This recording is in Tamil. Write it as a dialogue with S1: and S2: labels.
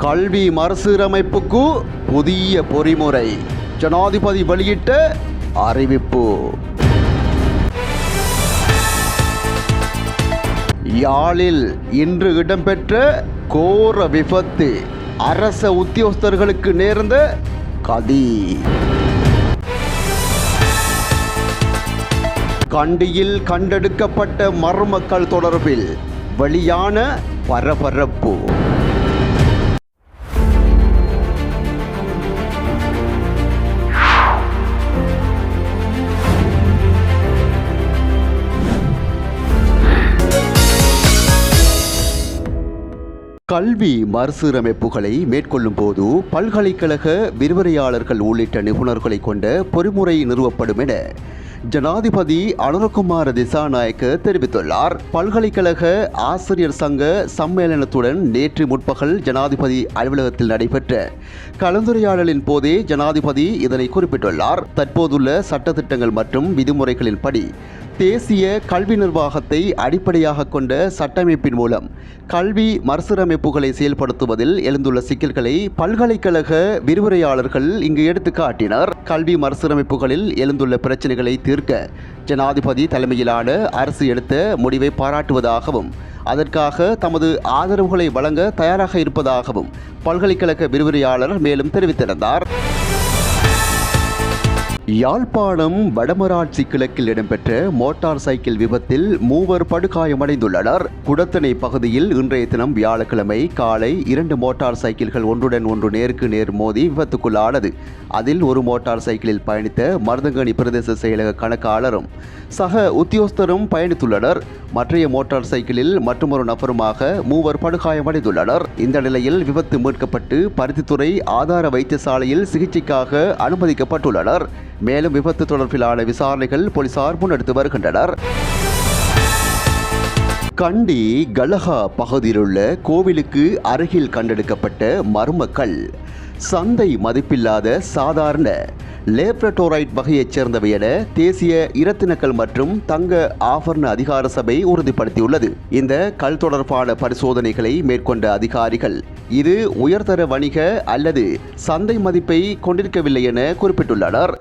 S1: கல்வி மறுசீரமைப்புக்கு புதிய பொறிமுறை, ஜனாதிபதி வெளியிட்ட அறிவிப்பு. யாழில் இன்று இடம்பெற்ற கோர விபத்து, அரச உத்தியோகஸ்தர்களுக்கு நேர்ந்த கதி. கண்டியில் கண்டெடுக்கப்பட்ட மர்மக்கள் தொடர்பில் வெளியான பரபரப்பு. கல்வி மறுசீரமைப்புகளை மேற்கொள்ளும் போது பல்கலைக்கழக விரிவுரையாளர்கள் உள்ளிட்ட நிபுணர்களை கொண்ட பொறிமுறை நிறுவப்படும் என ஜனாதிபதி அனுரகுமார திசாநாயக்க தெரிவித்துள்ளார். பல்கலைக்கழக ஆசிரியர் சங்க சம்மேளனத்துடன் நேற்று முற்பகல் ஜனாதிபதி அலுவலகத்தில் நடைபெற்ற கலந்துரையாடலின் போதே ஜனாதிபதி இதனை குறிப்பிட்டுள்ளார். தற்போதுள்ள சட்டத்திட்டங்கள் மற்றும் விதிமுறைகளின்படி தேசிய கல்வி நிர்வாகத்தை அடிப்படையாக கொண்ட சட்டமைப்பின் மூலம் கல்வி மறுசீரமைப்புகளை செயல்படுத்துவதில் எழுந்துள்ள சிக்கல்களை பல்கலைக்கழக விரிவுரையாளர்கள் இங்கு எடுத்து காட்டினர். கல்வி மறுசீரமைப்புகளில் எழுந்துள்ள பிரச்சனைகளை தீர்க்க ஜனாதிபதி தலைமையிலான அரசு எடுத்த முடிவை பாராட்டுவதாகவும் அதற்காக தமது ஆதரவுகளை வழங்க தயாராக இருப்பதாகவும் பல்கலைக்கழக விரிவுரையாளர் மேலும் தெரிவித்திருந்தார். யாழ்ப்பாணம் வடமராட்சி கிழக்கில் இடம்பெற்ற மோட்டார் சைக்கிள் விபத்தில் 3 படுகாயமடைந்துள்ளனர். குடத்தனை பகுதியில் இன்றைய தினம் வியாழக்கிழமை காலை 2 மோட்டார் சைக்கிள்கள் ஒன்றுடன் ஒன்று நேருக்கு நேர் மோதி விபத்துக்குள்ளானது. அதில் ஒரு மோட்டார் சைக்கிளில் பயணித்த மருதங்கணி பிரதேச செயலக கணக்காளரும் சக உத்தியோகஸ்தரும் பயணித்துள்ளனர். மற்றைய மோட்டார் சைக்கிளில் மற்றொரு நபருமாக 3 படுகாயமடைந்துள்ளனர். இந்த நிலையில் விபத்து மீட்கப்பட்டு பருத்தித்துறை ஆதார வைத்தியசாலையில் சிகிச்சைக்காக அனுமதிக்கப்பட்டுள்ளனர். மேலும் விபத்து தொடர்பிலான விசாரணைகள் போலீசார் முன்னெடுத்து வருகின்றனர். கண்டி கலஹா பகுதியிலுள்ள கோவிலுக்கு அருகில் கண்டெடுக்கப்பட்ட மர்மக்கல் சந்தை மதிப்பில்லாத சாதாரண லேப்ரட்டோரைட் வகையைச் சேர்ந்தவை என தேசிய இரத்தினக்கல் மற்றும் தங்க ஆபரண அதிகார சபை உறுதிப்படுத்தியுள்ளது. இந்த கல் தொடர்பான பரிசோதனைகளை மேற்கொண்ட அதிகாரிகள் இது உயர்தர வணிக அல்லது சந்தை மதிப்பை கொண்டிருக்கவில்லை என குறிப்பிட்டுள்ளனர்.